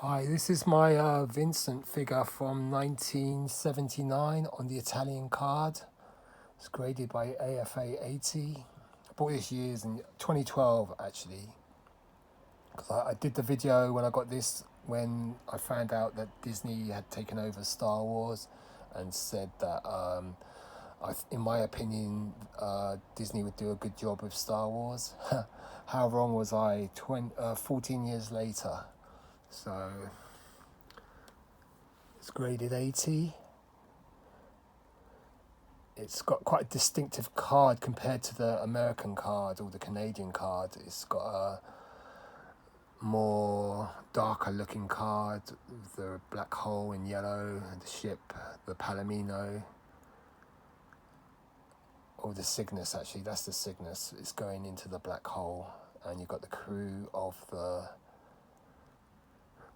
Hi, this is my Vincent figure from 1979 on the Italian card. It's graded by AFA 80. I bought this years in 2012 actually, because I did the video when I got this when I found out that Disney had taken over Star Wars and said that in my opinion, Disney would do a good job with Star Wars. How wrong was I 14 years later? So it's graded 80. It's got quite a distinctive card compared to the American card or the Canadian card. It's got a more darker looking card with the black hole in yellow, the ship, the Palomino, or the Cygnus actually, that's the Cygnus. It's going into the black hole, and you've got the crew of the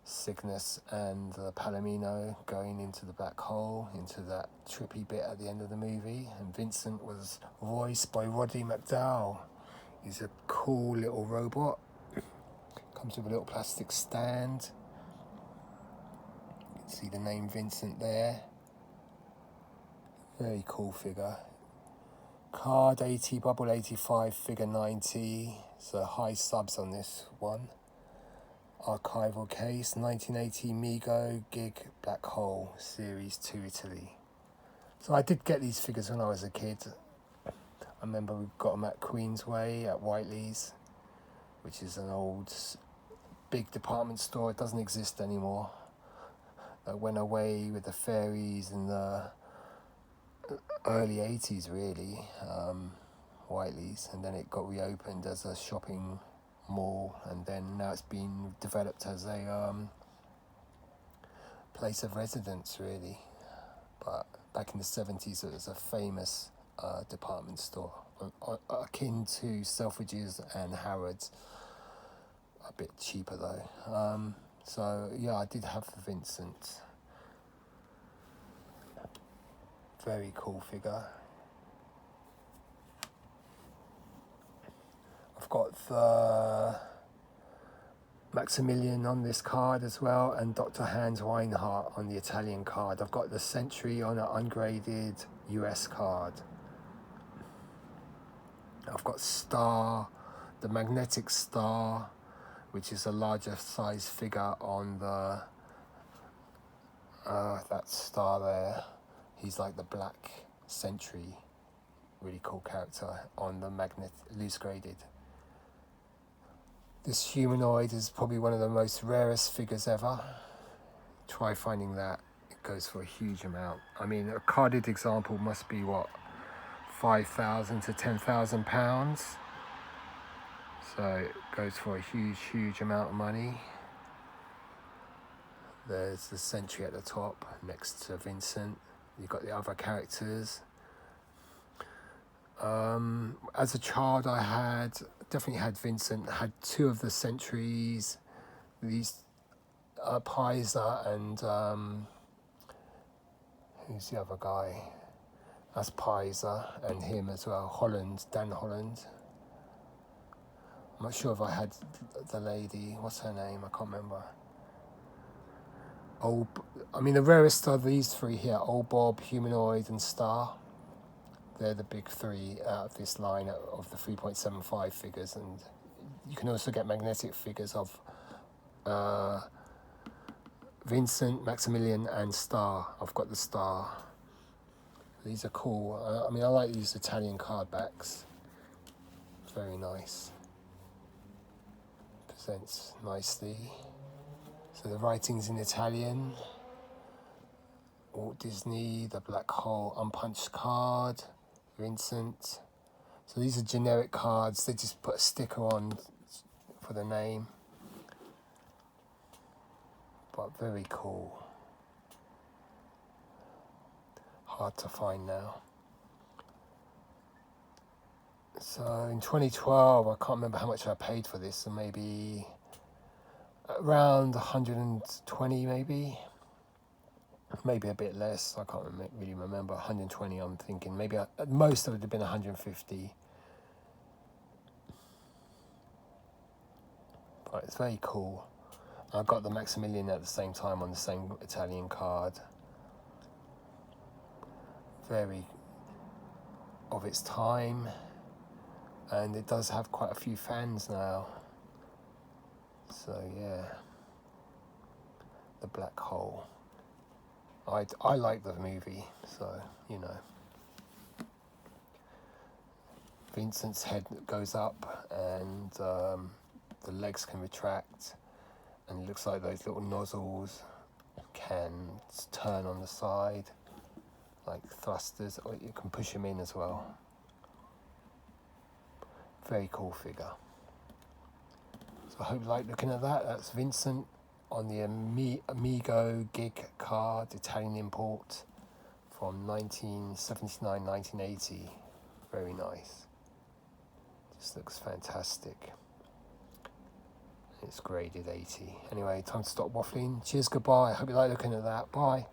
Cygnus and the Palomino going into the black hole, into that trippy bit at the end of the movie. And Vincent was voiced by Roddy McDowall. He's a cool little robot. Comes with a little plastic stand. You can see the name Vincent there. Very cool figure. Card 80, bubble 85, figure 90. So high subs on this one. Archival case, 1980 Mego Black Hole Series 2 Italy. So I did get these figures when I was a kid. I remember we got them at Queensway at Whiteley's, which is an old big department store. It doesn't exist anymore. That went away with the fairies in the early 80s really, Whiteley's, and then it got reopened as a shopping mall, and then now it's been developed as a place of residence really. But back in the 70s it was a famous department store, akin to Selfridges and Harrods, a bit cheaper though. So yeah, I did have Vincent. Very cool figure. I've got the Maximilian on this card as well, and Dr. Hans Weinhardt on the Italian card. I've got the Sentry on an ungraded US card. I've got Star, the Magnetic Star, which is a larger size figure on the that star there. He's like the Black Sentry, really cool character on the loose graded. This humanoid is probably one of the most rarest figures ever. Try finding that. It goes for a huge amount. I mean, a carded example must be what, 5,000 to 10,000 pounds. So it goes for a huge amount of money. There's the Sentry at the top next to Vincent. You've got the other characters. As a child, I definitely had Vincent. Had two of the Sentries, these Pizer and who's the other guy? That's Pizer, and him as well, Dan Holland. I'm not sure if I had the lady. What's her name? I can't remember. The rarest are these three here: Old Bob, Humanoid, and Star. They're the big three out of this line of the 3.75 figures, and you can also get magnetic figures of Vincent, Maximilian, and Star. I've got the Star. These are cool. I like these Italian card backs. Very nice. Presents nicely. So the writing's in Italian. Walt Disney, the Black Hole unpunched card. Vincent. So these are generic cards. They just put a sticker on for the name. But very cool. Hard to find now. So in 2012, I can't remember how much I paid for this. So maybe around 120 maybe. Maybe a bit less, I can't really remember. 120, I'm thinking. Maybe at most it would have been 150. But it's very cool. I got the Maximilian at the same time on the same Italian card. Very of its time, and it does have quite a few fans now. So yeah, the Black Hole. I like the movie, so you know. Vincent's head goes up, and the legs can retract, and it looks like those little nozzles can turn on the side, like thrusters, or you can push them in as well. Very cool figure. So I hope you like looking at that. That's Vincent on the Mego gig card, Italian import from 1979, 1980. Very nice. Just looks fantastic. It's graded 80. Anyway, time to stop waffling. Cheers, goodbye. Hope you like looking at that. Bye.